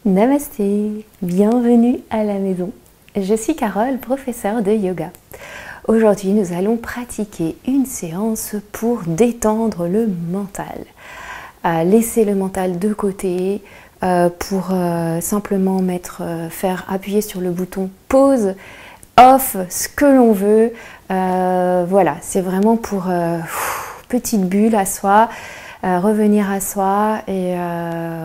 Namasté, bienvenue à la maison. Je suis Carole, professeure de yoga. Aujourd'hui, nous allons pratiquer une séance pour détendre le mental. Laisser le mental de côté pour simplement faire appuyer sur le bouton pause, off, ce que l'on veut. Voilà, c'est vraiment pour petite bulle à soi. Revenir à soi et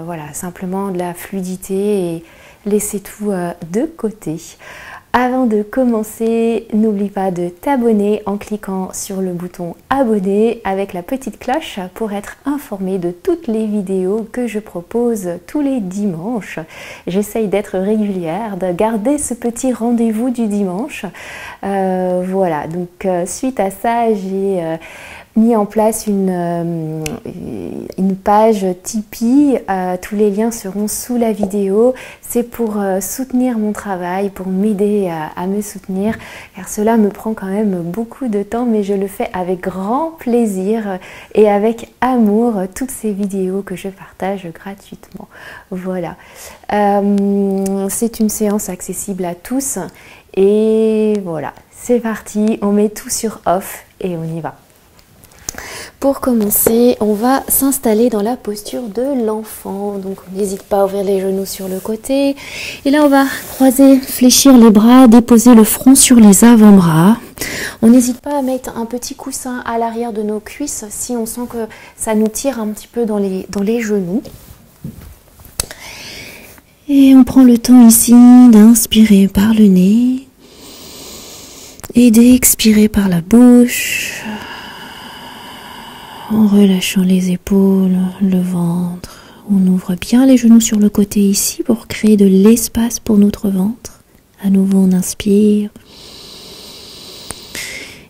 voilà, simplement de la fluidité et laisser tout de côté. Avant de commencer, n'oublie pas de t'abonner en cliquant sur le bouton abonner avec la petite cloche pour être informé de toutes les vidéos que je propose tous les dimanches. J'essaye d'être régulière, de garder ce petit rendez-vous du dimanche. Voilà, donc suite à ça, j'ai mis en place une page Tipeee. Tous les liens seront sous la vidéo. C'est pour soutenir mon travail, pour m'aider à me soutenir, car cela me prend quand même beaucoup de temps, mais je le fais avec grand plaisir et avec amour, toutes ces vidéos que je partage gratuitement. Voilà. C'est une séance accessible à tous et voilà, c'est parti, on met tout sur off et on y va. Pour commencer, on va s'installer dans la posture de l'enfant. Donc, on n'hésite pas à ouvrir les genoux sur le côté. Et là, on va croiser, fléchir les bras, déposer le front sur les avant-bras. On n'hésite pas à mettre un petit coussin à l'arrière de nos cuisses si on sent que ça nous tire un petit peu dans les genoux. Et on prend le temps ici d'inspirer par le nez et d'expirer par la bouche. En relâchant les épaules, le ventre, on ouvre bien les genoux sur le côté ici pour créer de l'espace pour notre ventre. À nouveau, on inspire.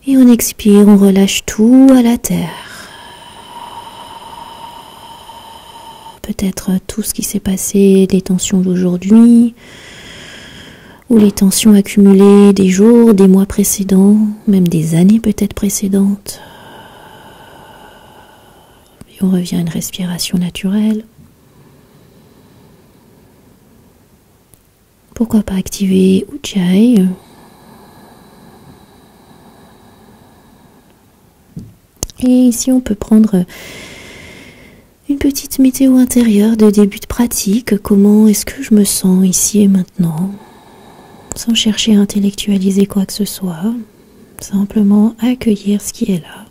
Et on expire, on relâche tout à la terre. Peut-être tout ce qui s'est passé, les tensions d'aujourd'hui, ou les tensions accumulées des jours, des mois précédents, même des années peut-être précédentes. Et on revient à une respiration naturelle. Pourquoi pas activer Ujjayi. Et ici, on peut prendre une petite météo intérieure de début de pratique. Comment est-ce que je me sens ici et maintenant? Sans chercher à intellectualiser quoi que ce soit. Simplement accueillir ce qui est là.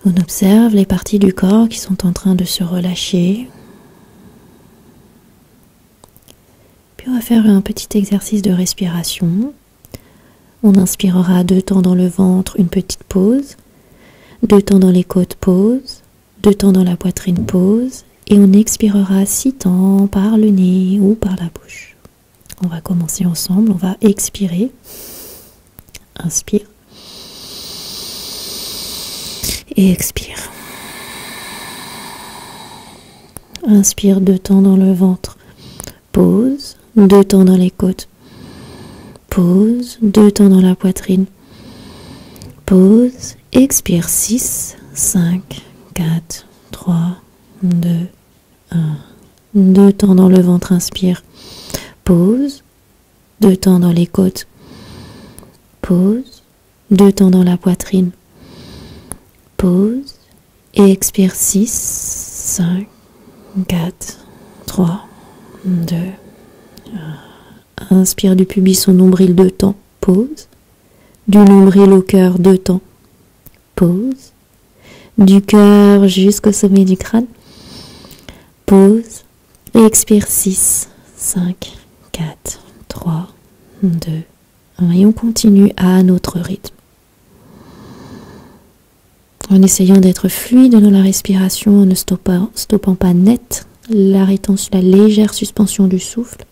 On observe les parties du corps qui sont en train de se relâcher. Puis on va faire un petit exercice de respiration. On inspirera 2 temps dans le ventre, une petite pause. 2 temps dans les côtes, pause. 2 temps dans la poitrine, pause. Et on expirera 6 temps par le nez ou par la bouche. On va commencer ensemble. On va expirer. Inspire. Et expire. Inspire 2 temps dans le ventre. Pause. 2 temps dans les côtes. Pause. 2 temps dans la poitrine. Pause. Expire 6, 5, 4, 3, 2, 1. 2 temps dans le ventre. Inspire. Pause. 2 temps dans les côtes. Pause. 2 temps dans la poitrine. Pause et expire 6, 5, 4, 3, 2, 1. Inspire du pubis au nombril 2 temps, pause. Du nombril au cœur 2 temps, pause. Du cœur jusqu'au sommet du crâne, pause. Et expire 6, 5, 4, 3, 2, 1. Et on continue à notre rythme. En essayant d'être fluide dans la respiration, en ne stoppant pas net la rétention, la légère suspension du souffle.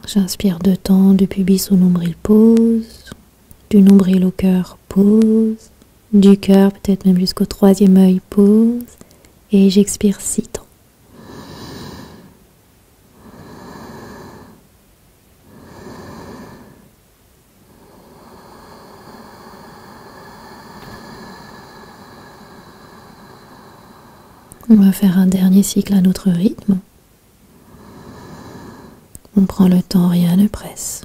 J'inspire 2 temps, du pubis au nombril, pause. Du nombril au cœur, pause. Du cœur, peut-être même jusqu'au 3e œil, pause. Et j'expire 6 temps. On va faire un dernier cycle à notre rythme. On prend le temps, rien ne presse.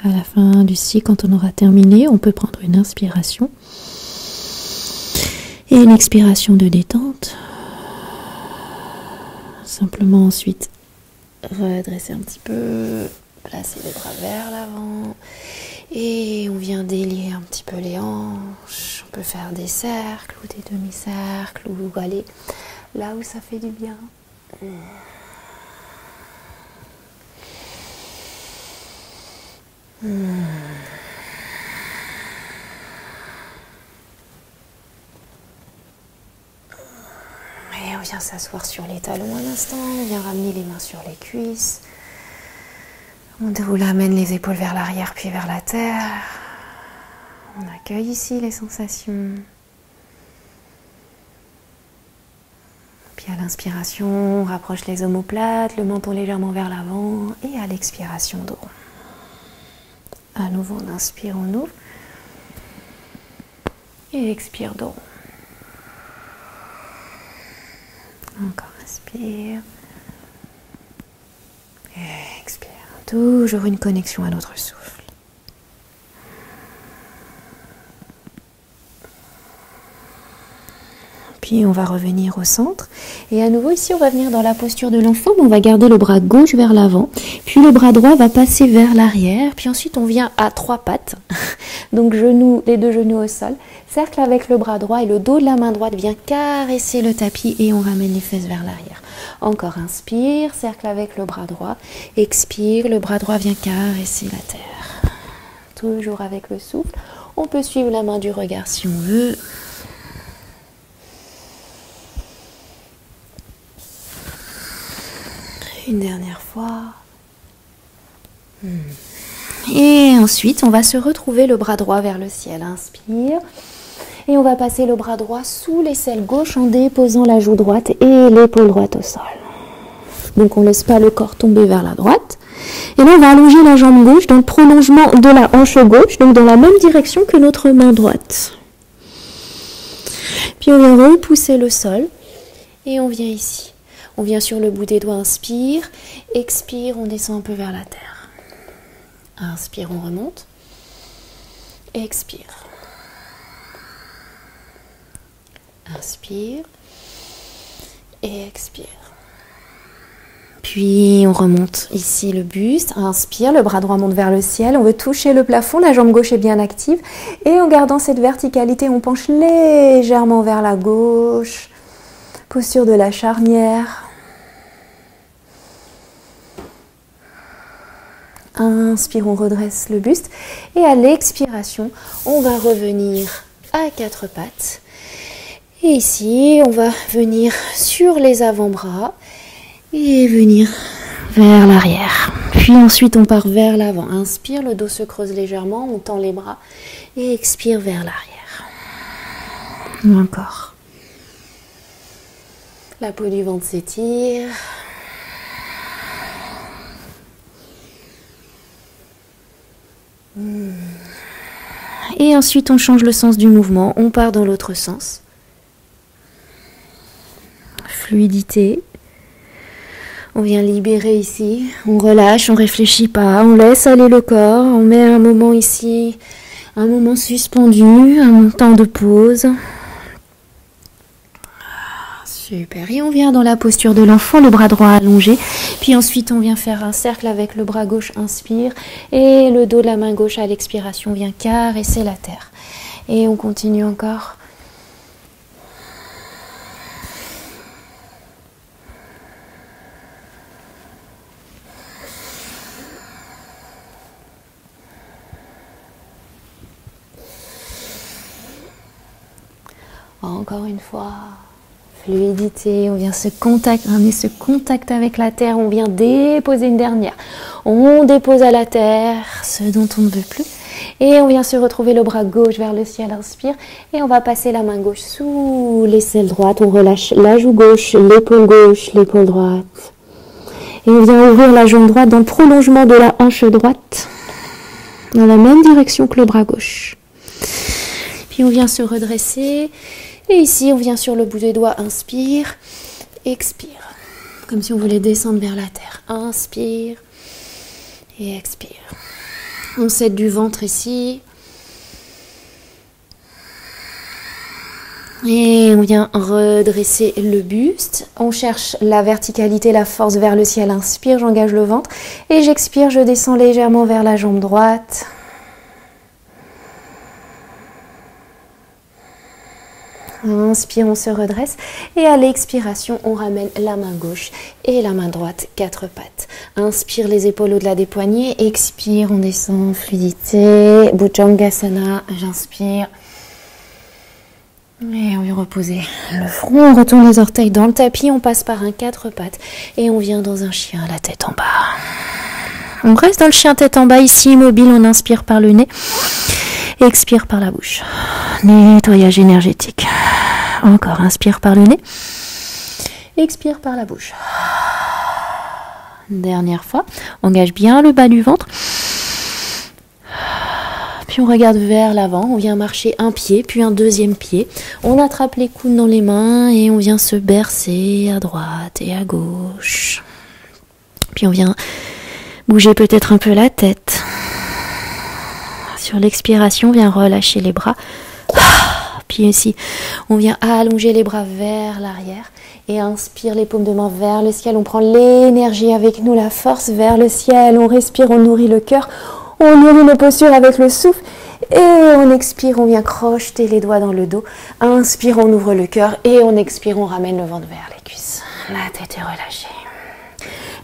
À la fin du cycle, quand on aura terminé, on peut prendre une inspiration et une expiration de détente. Simplement ensuite redresser un petit peu, placer les bras vers l'avant et on vient délier un petit peu les hanches. On peut faire des cercles ou des demi-cercles ou aller là où ça fait du bien. Et on vient s'asseoir sur les talons un instant, on vient ramener les mains sur les cuisses. On amène les épaules vers l'arrière puis vers la terre. On accueille ici les sensations. Puis à l'inspiration, on rapproche les omoplates, le menton légèrement vers l'avant. Et à l'expiration, dos rond. À nouveau, on inspire, on ouvre. Et expire, dos rond. Encore inspire. Et expire. Toujours une connexion à notre souffle. Puis on va revenir au centre. Et à nouveau ici, on va venir dans la posture de l'enfant. On va garder le bras gauche vers l'avant. Puis le bras droit va passer vers l'arrière. Puis ensuite, on vient à 3 pattes. Donc genoux, les 2 genoux au sol. Cercle avec le bras droit et le dos de la main droite vient caresser le tapis. Et on ramène les fesses vers l'arrière. Encore inspire, cercle avec le bras droit. Expire, le bras droit vient caresser la terre. Toujours avec le souffle. On peut suivre la main du regard si on veut. Une dernière fois. Et ensuite, on va se retrouver le bras droit vers le ciel. Inspire. Et on va passer le bras droit sous l'aisselle gauche en déposant la joue droite et l'épaule droite au sol. Donc on ne laisse pas le corps tomber vers la droite. Et là, on va allonger la jambe gauche dans le prolongement de la hanche gauche, donc dans la même direction que notre main droite. Puis on vient repousser le sol et on vient ici. On vient sur le bout des doigts, inspire, expire, on descend un peu vers la terre. Inspire, on remonte, expire. Inspire et expire. Puis on remonte ici le buste, inspire, le bras droit monte vers le ciel, on veut toucher le plafond, la jambe gauche est bien active. Et en gardant cette verticalité, on penche légèrement vers la gauche. Posture de la charnière. Inspire, on redresse le buste. Et à l'expiration, on va revenir à 4 pattes. Et ici, on va venir sur les avant-bras et venir vers l'arrière. Puis ensuite, on part vers l'avant. Inspire, le dos se creuse légèrement, on tend les bras et expire vers l'arrière. Encore. La peau du ventre s'étire. Et ensuite, on change le sens du mouvement. On part dans l'autre sens. Fluidité. On vient libérer ici. On relâche, on ne réfléchit pas. On laisse aller le corps. On met un moment ici, un moment suspendu, un temps de pause. Super. Et on vient dans la posture de l'enfant, le bras droit allongé. Puis ensuite, on vient faire un cercle avec le bras gauche, inspire. Et le dos de la main gauche à l'expiration vient caresser la terre. Et on continue encore. Encore une fois. Fluidité, on vient ramener ce contact avec la terre, on vient déposer une dernière. On dépose à la terre ce dont on ne veut plus. Et on vient se retrouver le bras gauche vers le ciel, inspire. Et on va passer la main gauche sous l'aisselle droite. On relâche la joue gauche, l'épaule droite. Et on vient ouvrir la jambe droite dans le prolongement de la hanche droite. Dans la même direction que le bras gauche. Puis on vient se redresser. Et ici, on vient sur le bout des doigts, inspire, expire. Comme si on voulait descendre vers la terre. Inspire et expire. On s'aide du ventre ici. Et on vient redresser le buste. On cherche la verticalité, la force vers le ciel. Inspire, j'engage le ventre. Et j'expire, je descends légèrement vers la jambe droite. Inspire, on se redresse et à l'expiration, on ramène la main gauche et la main droite, 4 pattes. Inspire, les épaules au-delà des poignets. Expire, on descend, fluidité. Bhujangasana, j'inspire. Et on vient reposer le front, on retourne les orteils dans le tapis, on passe par un 4 pattes et on vient dans un chien, la tête en bas. On reste dans le chien tête en bas, ici immobile, on inspire par le nez. Expire par la bouche. Nettoyage énergétique. Encore, inspire par le nez. Expire par la bouche. Dernière fois. Engage bien le bas du ventre. Puis on regarde vers l'avant. On vient marcher un pied, puis un deuxième pied. On attrape les coudes dans les mains et on vient se bercer à droite et à gauche. Puis on vient bouger peut-être un peu la tête. Sur l'expiration, on vient relâcher les bras. Puis ici, on vient allonger les bras vers l'arrière. Et inspire les paumes de main vers le ciel. On prend l'énergie avec nous, la force vers le ciel. On respire, on nourrit le cœur. On nourrit nos postures avec le souffle. Et on expire, on vient crocheter les doigts dans le dos. Inspire, on ouvre le cœur. Et on expire, on ramène le ventre vers les cuisses. La tête est relâchée.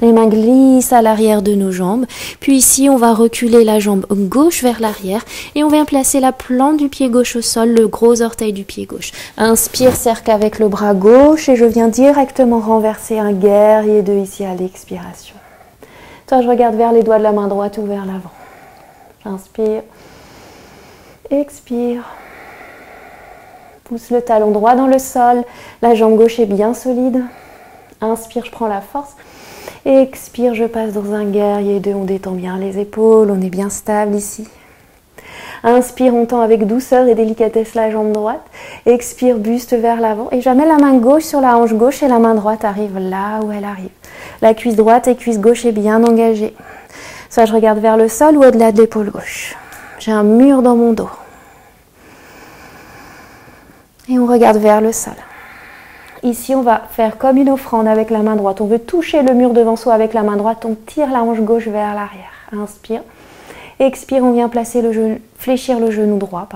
Les mains glissent à l'arrière de nos jambes. Puis ici, on va reculer la jambe gauche vers l'arrière. Et on vient placer la plante du pied gauche au sol, le gros orteil du pied gauche. Inspire, cercle avec le bras gauche. Et je viens directement renverser un guerrier 2 ici à l'expiration. Toi, je regarde vers les doigts de la main droite ou vers l'avant. Inspire. Expire. Pousse le talon droit dans le sol. La jambe gauche est bien solide. Inspire, je prends la force. Expire, je passe dans un guerrier 2, on détend bien les épaules, on est bien stable ici. Inspire, on tend avec douceur et délicatesse la jambe droite. Expire, buste vers l'avant. Et j'amène la main gauche sur la hanche gauche et la main droite arrive là où elle arrive. La cuisse droite et cuisse gauche est bien engagée. Soit je regarde vers le sol ou au-delà de l'épaule gauche. J'ai un mur dans mon dos. Et on regarde vers le sol. Ici, on va faire comme une offrande avec la main droite. On veut toucher le mur devant soi avec la main droite. On tire la hanche gauche vers l'arrière. Inspire. Expire, on vient placer le genou, fléchir le genou droit,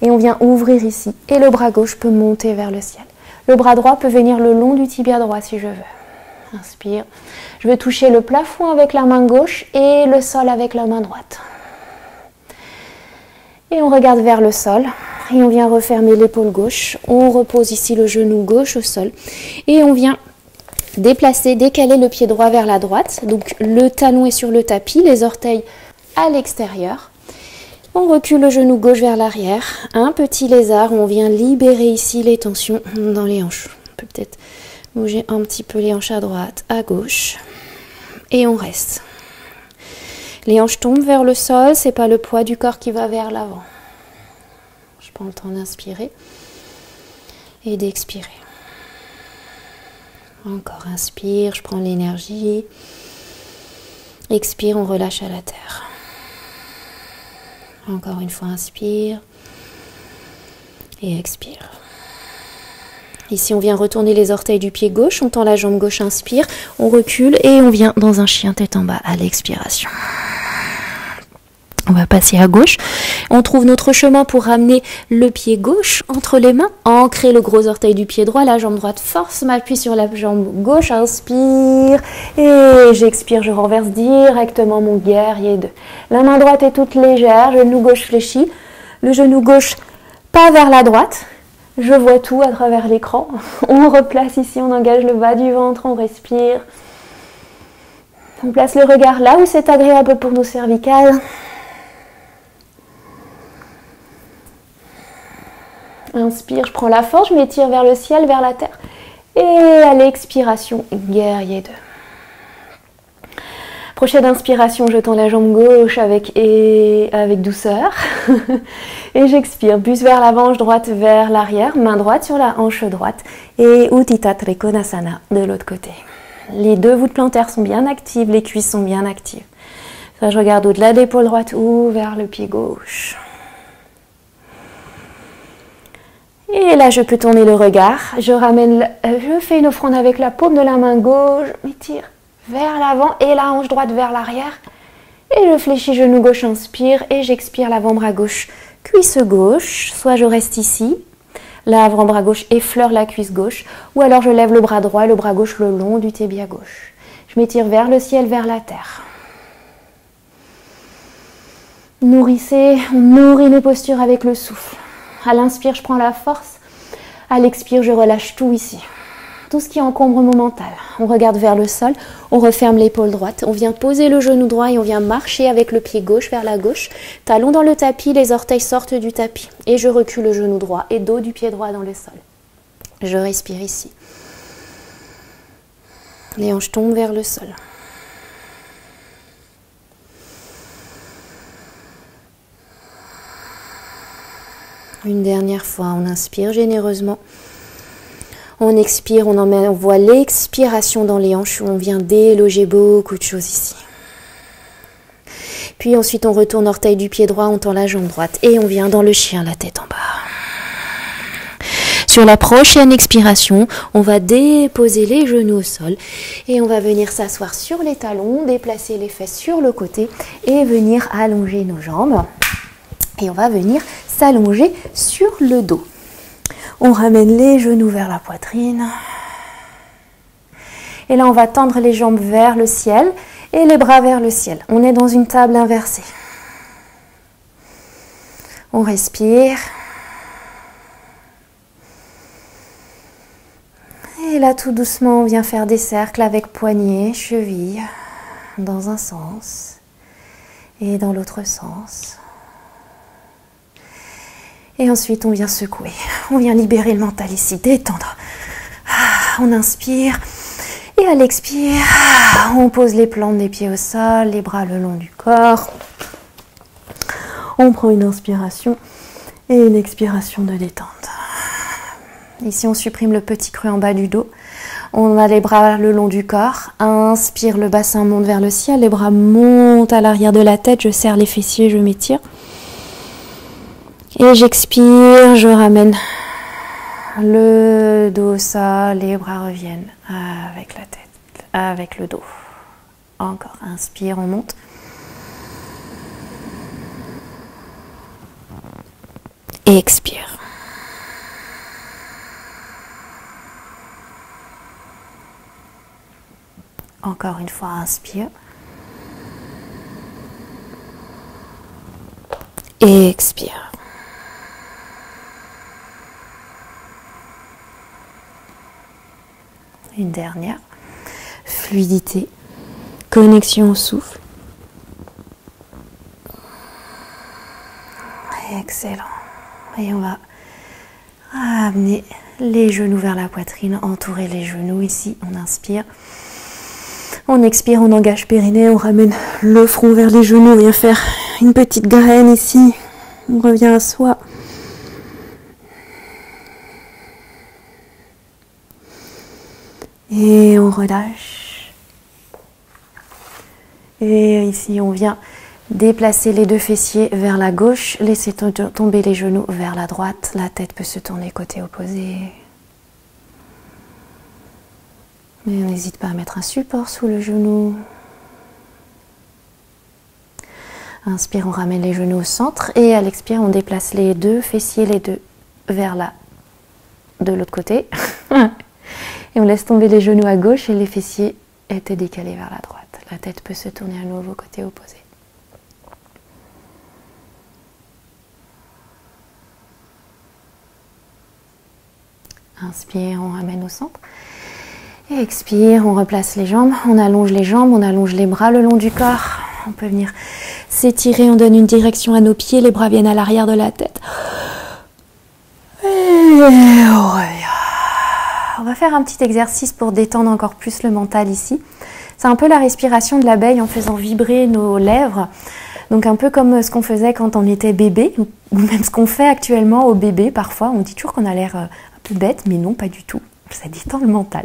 et on vient ouvrir ici. Et le bras gauche peut monter vers le ciel. Le bras droit peut venir le long du tibia droit si je veux. Inspire. Je veux toucher le plafond avec la main gauche et le sol avec la main droite. Et on regarde vers le sol. Et on vient refermer l'épaule gauche. On repose ici le genou gauche au sol. Et on vient déplacer, décaler le pied droit vers la droite. Donc le talon est sur le tapis, les orteils à l'extérieur. On recule le genou gauche vers l'arrière. Un petit lézard. On vient libérer ici les tensions dans les hanches. On peut peut-être bouger un petit peu les hanches à droite, à gauche. Et on reste. Les hanches tombent vers le sol. C'est pas le poids du corps qui va vers l'avant. Je prends le temps d'inspirer et d'expirer. Encore, inspire, je prends l'énergie. Expire, on relâche à la terre. Encore une fois, inspire et expire. Ici, on vient retourner les orteils du pied gauche. On tend la jambe gauche, inspire. On recule et on vient dans un chien tête en bas à l'expiration. On va passer à gauche. On trouve notre chemin pour ramener le pied gauche entre les mains. Ancrer le gros orteil du pied droit. La jambe droite force, m'appuie sur la jambe gauche. Inspire. Et j'expire, je renverse directement mon guerrier 2. La main droite est toute légère. Genou gauche fléchi. Le genou gauche pas vers la droite. Je vois tout à travers l'écran. On replace ici, on engage le bas du ventre, on respire. On place le regard là où c'est agréable pour nos cervicales. Inspire, je prends la force, je m'étire vers le ciel, vers la terre. Et à l'expiration, guerrier 2. Prochaine inspiration, je tends la jambe gauche avec douceur. Et j'expire, buste vers l'avant, hanche droite vers l'arrière, main droite sur la hanche droite. Et Utthita Trikonasana de l'autre côté. Les deux voûtes plantaires sont bien actives, les cuisses sont bien actives. Ça, je regarde au-delà de l'épaule droite ou vers le pied gauche. Et là, je peux tourner le regard. Je fais une offrande avec la paume de la main gauche, m'étire vers l'avant et la hanche droite vers l'arrière. Et je fléchis genou gauche, inspire et j'expire l'avant-bras gauche, cuisse gauche. Soit je reste ici, l'avant-bras gauche effleure la cuisse gauche, ou alors je lève le bras droit et le bras gauche le long du tibia gauche. Je m'étire vers le ciel, vers la terre. Nourrissez, on nourrit les postures avec le souffle. À l'inspire, je prends la force. À l'expire, je relâche tout ici. Tout ce qui encombre mon mental. On regarde vers le sol, on referme l'épaule droite, on vient poser le genou droit et on vient marcher avec le pied gauche vers la gauche. Talon dans le tapis, les orteils sortent du tapis. Et je recule le genou droit et dos du pied droit dans le sol. Je respire ici. Les hanches tombent vers le sol. Une dernière fois, on inspire généreusement. On expire, on envoie l'expiration dans les hanches où on vient déloger beaucoup de choses ici. Puis ensuite, on retourne orteil du pied droit, on tend la jambe droite et on vient dans le chien, la tête en bas. Sur la prochaine expiration, on va déposer les genoux au sol et on va venir s'asseoir sur les talons, déplacer les fesses sur le côté et venir allonger nos jambes. Et on va venir s'allonger sur le dos. On ramène les genoux vers la poitrine. Et là, on va tendre les jambes vers le ciel et les bras vers le ciel. On est dans une table inversée. On respire. Et là, tout doucement, on vient faire des cercles avec poignets, chevilles, dans un sens et dans l'autre sens. Et ensuite, on vient secouer. On vient libérer le mental ici, détendre. On inspire. Et à l'expire, on pose les plantes des pieds au sol, les bras le long du corps. On prend une inspiration et une expiration de détente. Ici, on supprime le petit creux en bas du dos. On a les bras le long du corps. Inspire, le bassin monte vers le ciel. Les bras montent à l'arrière de la tête. Je serre les fessiers, je m'étire. Et j'expire, je ramène le dos au sol, les bras reviennent avec la tête, avec le dos. Encore, inspire, on monte. Et expire. Encore une fois, inspire. Et expire. Une dernière. Fluidité. Connexion au souffle. Excellent. Et on va amener les genoux vers la poitrine, entourer les genoux ici. On inspire. On expire, on engage périnée, on ramène le front vers les genoux. On vient faire une petite graine ici. On revient à soi. Et on relâche. Et ici, on vient déplacer les deux fessiers vers la gauche. Laissez tomber les genoux vers la droite. La tête peut se tourner côté opposé. Mais on n'hésite pas à mettre un support sous le genou. Inspire, on ramène les genoux au centre. Et à l'expire, on déplace les deux fessiers, les deux vers là, de l'autre côté. Et on laisse tomber les genoux à gauche et les fessiers étaient décalés vers la droite. La tête peut se tourner à nouveau côté opposé. Inspire, on ramène au centre. Et expire, on replace les jambes, on allonge les jambes, on allonge les bras le long du corps. On peut venir s'étirer, on donne une direction à nos pieds, les bras viennent à l'arrière de la tête. Et on revient. On va faire un petit exercice pour détendre encore plus le mental ici. C'est un peu la respiration de l'abeille en faisant vibrer nos lèvres. Donc un peu comme ce qu'on faisait quand on était bébé, ou même ce qu'on fait actuellement au bébé parfois. On dit toujours qu'on a l'air un peu bête, mais non, pas du tout. Ça détend le mental.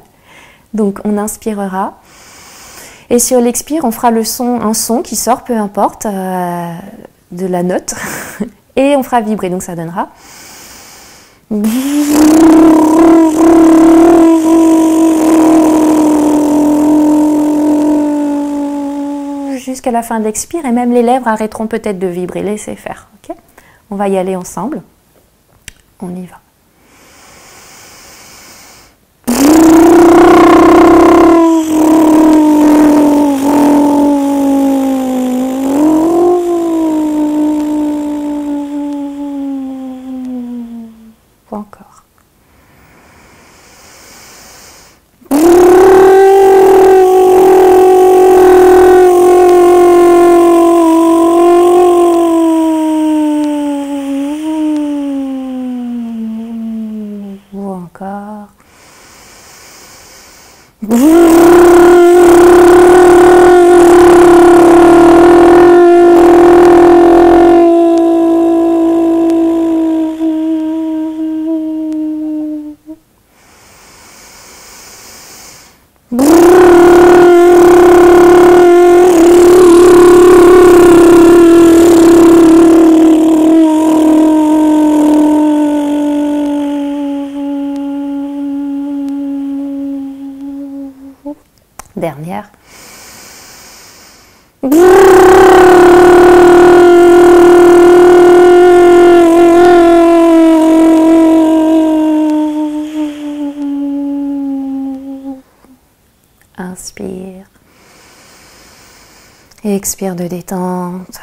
Donc on inspirera. Et sur l'expire, on fera un son qui sort, peu importe, de la note. Et on fera vibrer, donc ça donnera. Jusqu'à la fin de l'expire, et même les lèvres arrêteront peut-être de vibrer. Laissez faire. Okay, on va y aller ensemble. On y va. Encore. Encore. Dernière. Inspire. Et expire de détente.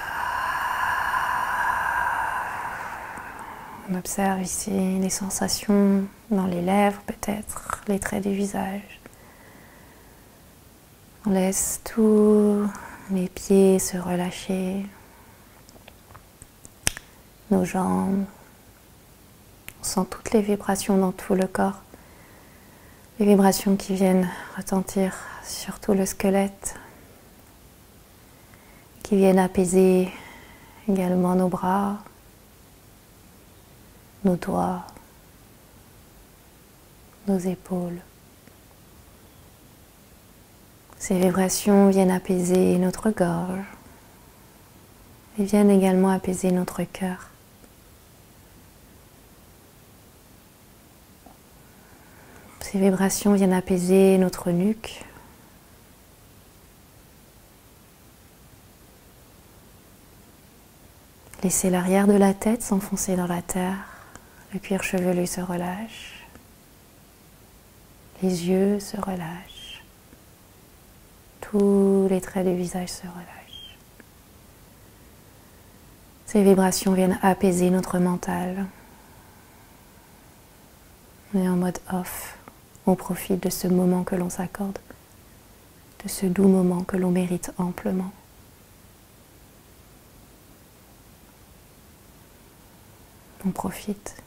On observe ici les sensations dans les lèvres, peut-être les traits du visage. On laisse tous les pieds se relâcher, nos jambes. On sent toutes les vibrations dans tout le corps. Les vibrations qui viennent retentir sur tout le squelette, qui viennent apaiser également nos bras, nos doigts, nos épaules. Ces vibrations viennent apaiser notre gorge et viennent également apaiser notre cœur. Ces vibrations viennent apaiser notre nuque. Laissez l'arrière de la tête s'enfoncer dans la terre. Le cuir chevelu se relâche. Les yeux se relâchent. Tous les traits du visage se relâchent. Ces vibrations viennent apaiser notre mental. On est en mode off. On profite de ce moment que l'on s'accorde, de ce doux moment que l'on mérite amplement. On profite.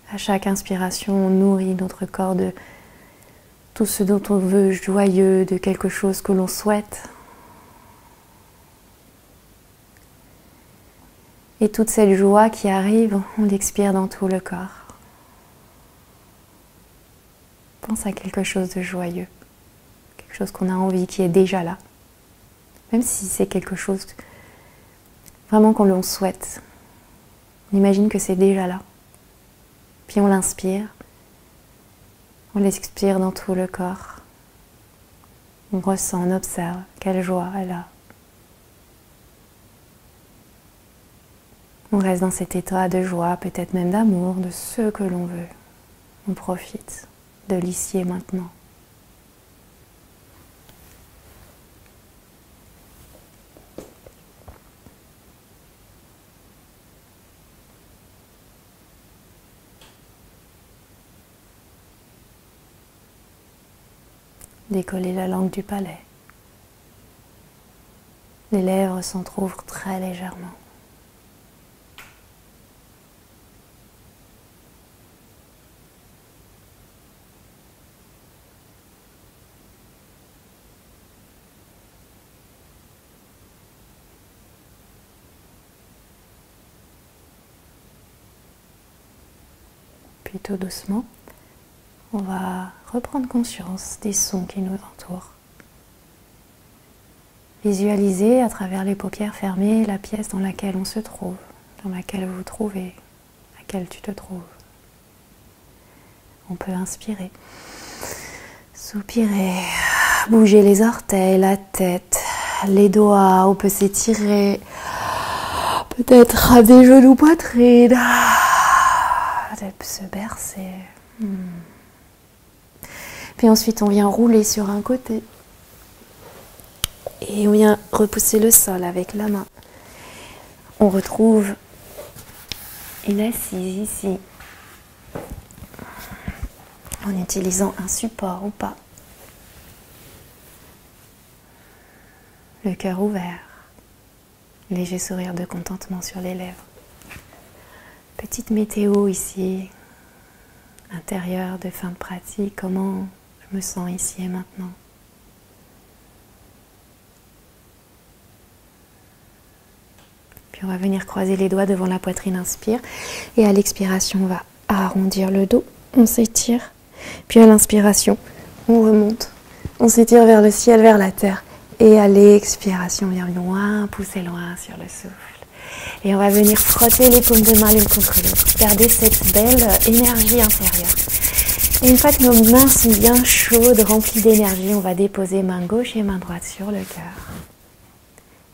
À chaque inspiration, on nourrit notre corps de tout ce dont on veut joyeux, de quelque chose que l'on souhaite. Et toute cette joie qui arrive, on l'expire dans tout le corps. Pense à quelque chose de joyeux, quelque chose qu'on a envie, qui est déjà là. Même si c'est quelque chose vraiment qu'on l'on souhaite. On imagine que c'est déjà là. Puis on l'inspire, on l'expire dans tout le corps. On ressent, on observe quelle joie elle a. On reste dans cet état de joie, peut-être même d'amour, de ce que l'on veut. On profite de l'ici et maintenant. décoller la langue du palais. Les lèvres s'entr'ouvrent très légèrement. Puis tout doucement, on va reprendre conscience des sons qui nous entourent. Visualiser à travers les paupières fermées la pièce dans laquelle on se trouve, dans laquelle vous vous trouvez, dans laquelle tu te trouves. On peut inspirer, soupirer, bouger les orteils, la tête, les doigts, on peut s'étirer, peut-être à des genoux poitrine, se bercer. Puis ensuite on vient rouler sur un côté et on vient repousser le sol avec la main. On retrouve une assise ici en utilisant un support ou pas. Le cœur ouvert, léger sourire de contentement sur les lèvres. Petite météo ici, intérieure de fin de pratique, comment je me sens ici et maintenant. Puis on va venir croiser les doigts devant la poitrine, inspire. Et à l'expiration, on va arrondir le dos, on s'étire. Puis à l'inspiration, on remonte, on s'étire vers le ciel, vers la terre. Et à l'expiration, on vient loin, pousser loin sur le souffle. Et on va venir frotter les paumes de main l'une contre l'autre. Garder cette belle énergie intérieure. Et une fois que nos mains sont bien chaudes, remplies d'énergie, on va déposer main gauche et main droite sur le cœur.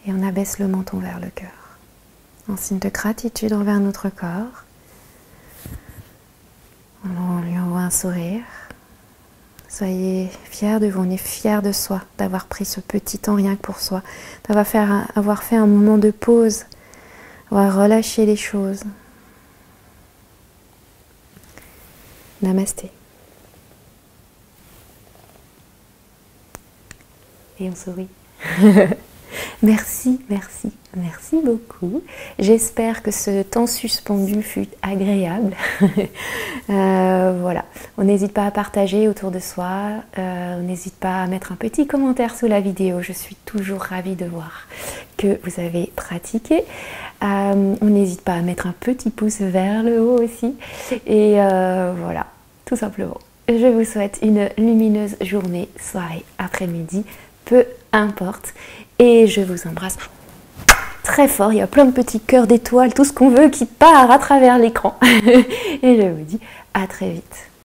Et on abaisse le menton vers le cœur. En signe de gratitude envers notre corps. On lui envoie un sourire. Soyez fiers de vous, on est fiers de soi, d'avoir pris ce petit temps rien que pour soi, d'avoir fait un moment de pause, avoir relâché les choses. Namasté. Et on sourit. Merci, merci, merci beaucoup. J'espère que ce temps suspendu fut agréable. Voilà, on n'hésite pas à partager autour de soi, on n'hésite pas à mettre un petit commentaire sous la vidéo. Je suis toujours ravie de voir que vous avez pratiqué. On n'hésite pas à mettre un petit pouce vers le haut aussi. Et voilà, tout simplement. Je vous souhaite une lumineuse journée, soirée, après-midi, peu importe. Et je vous embrasse très fort. Il y a plein de petits cœurs d'étoiles, tout ce qu'on veut qui part à travers l'écran. Et je vous dis à très vite.